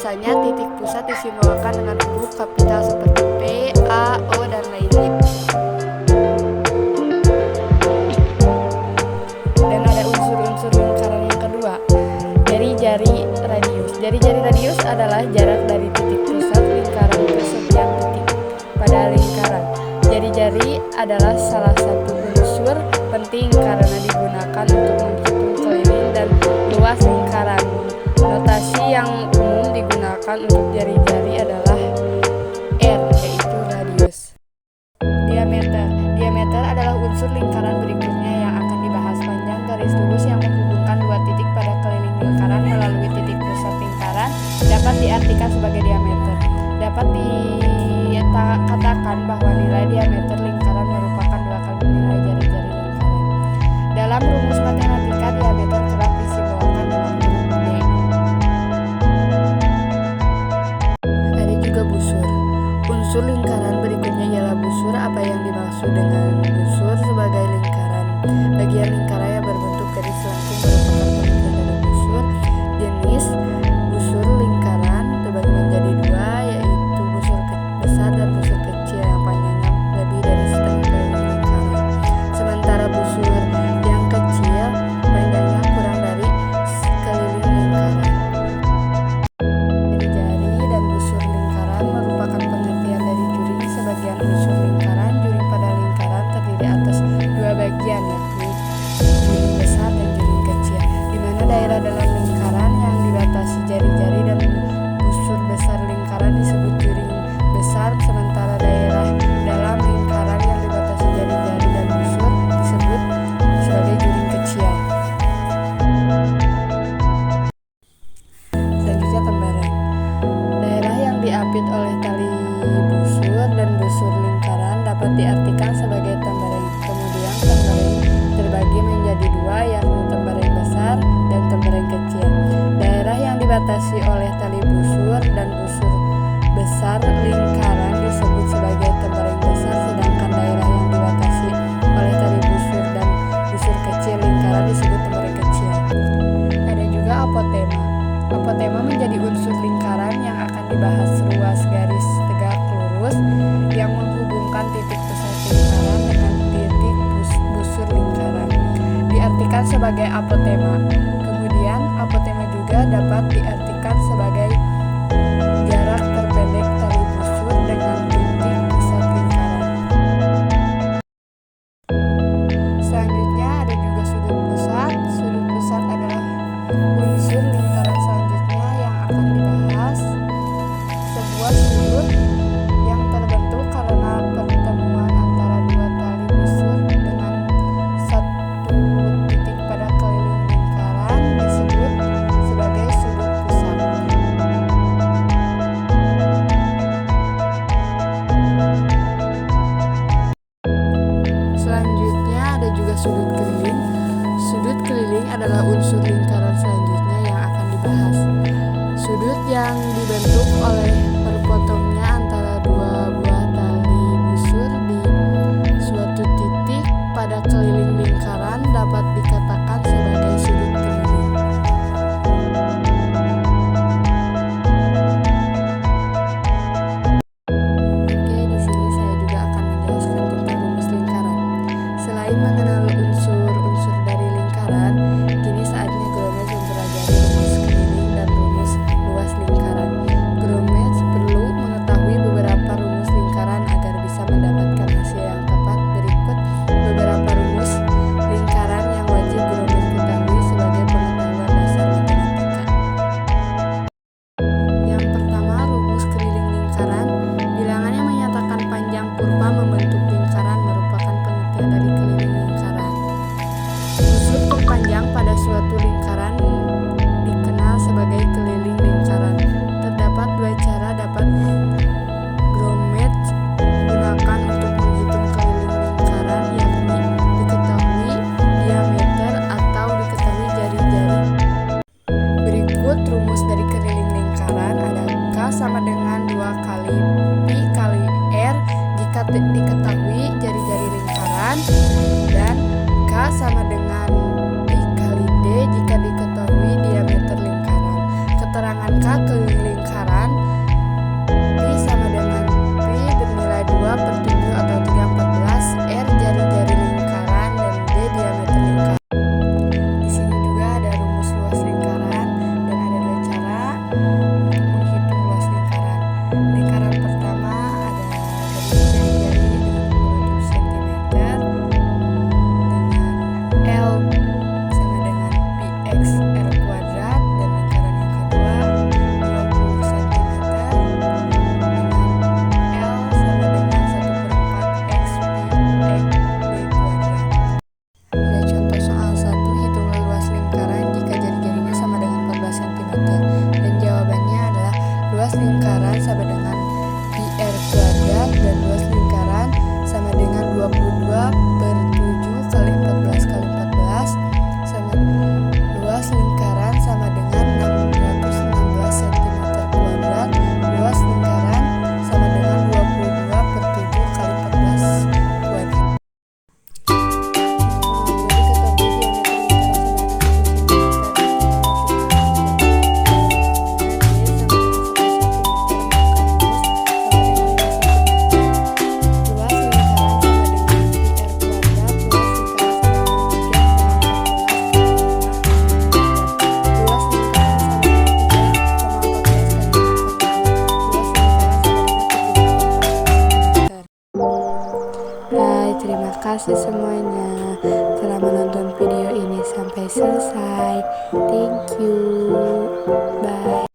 Biasanya titik pusat disimbolkan dengan huruf kapital seperti P, A, O, dan lainnya. Dan ada unsur-unsur lingkaran yang kedua, jari-jari radius. Jari-jari radius adalah jarak dari titik pusat lingkaran ke setiap titik pada lingkaran. Jari-jari adalah salah satu unsur penting karena digunakan untuk menghitung keliling dan luas lingkaran. Notasi yang umum digunakan untuk jari-jari adalah R, yaitu radius. Diameter. Diameter adalah unsur lingkaran berikutnya yang akan dibahas. Panjang garis lurus yang menghubungkan dua titik pada keliling lingkaran melalui titik pusat lingkaran dapat diartikan sebagai diameter. Dapat dikatakan bahwa nilai diameter lingkaran merupakan 2 kali nilai jari-jari lingkaran. Dalam rumus matematika, diameter kerap disimbolkan dengan huruf D. Ada juga busur. Unsur lingkaran berikutnya ialah busur. Apa yang dimaksud dengan busur sebagai lingkaran? Bagian lingkaran yang berbentuk garis lengkung merupakan bagian dari busur. Jenis busur lingkaran terbagi menjadi dua, yaitu busur besar dan busur kecil yang panjangnya lebih dari setengah keliling lingkaran. Sementara busur yang kecil panjangnya kurang dari keliling lingkaran. Jari-jari dan busur lingkaran merupakan pengertian dari juring. Sebagian unsur lingkaran, juring pada lingkaran terdiri atas dua bagian, yakni juring besar dan juring kecil, di mana daerah dalam lingkaran yang dibatasi jari-jari dan busur besar lingkaran disebut juring besar, sementara daerah dalam lingkaran yang dibatasi jari-jari dan busur disebut sebagai juring kecil. Selanjutnya tembaran. Daerah yang diapit oleh tali busur dan busur lingkaran dapat diartikan sebagai tembaran. Kemudian tembaran terbagi menjadi dua, yakni tembaran besar dan tembaran kecil. Daerah yang dibatasi oleh tali busur dan busur besar lingkaran disebut sebagai tembaran besar, sedangkan daerah yang dibatasi oleh tali busur dan busur kecil lingkaran disebut tembaran kecil. Ada juga apotema. Apotema menjadi unsur lingkaran yang akan dibahas. Ruas garis tegak lurus yang menghubungkan titik pusat lingkaran dengan titik busur lingkaran diartikan sebagai apotema. Kemudian apotema juga dapat diartikan sebagai jarak terpendek tali busur dengan titik pusat lingkaran. Selanjutnya ada juga sudut pusat. Sudut pusat adalah unsur lingkaran selanjutnya yang akan dibahas. Sebuah sudut yang terbentuk karena pertemuan antara dua tali busur dengan satu titik pada keliling lingkaran disebut sebagai sudut pusat. Selanjutnya ada juga sudut keliling. Sudut keliling adalah unsur lingkaran selanjutnya yang akan dibahas. Sudut yang dibentuk oleh berpotongnya antara dua buah tali busur di suatu titik pada keliling lingkaran dapat dikatakan sebagai sudut keliling. Oke, di sini saya juga akan menjelaskan tentang rumus lingkaran. Selain mengenal unsur-unsur dari lingkaran, kini saatnya Grometz mempelajari rumus keliling dan rumus luas lingkaran. Grometz kasih semuanya telah menonton video ini sampai selesai. Thank you. Bye.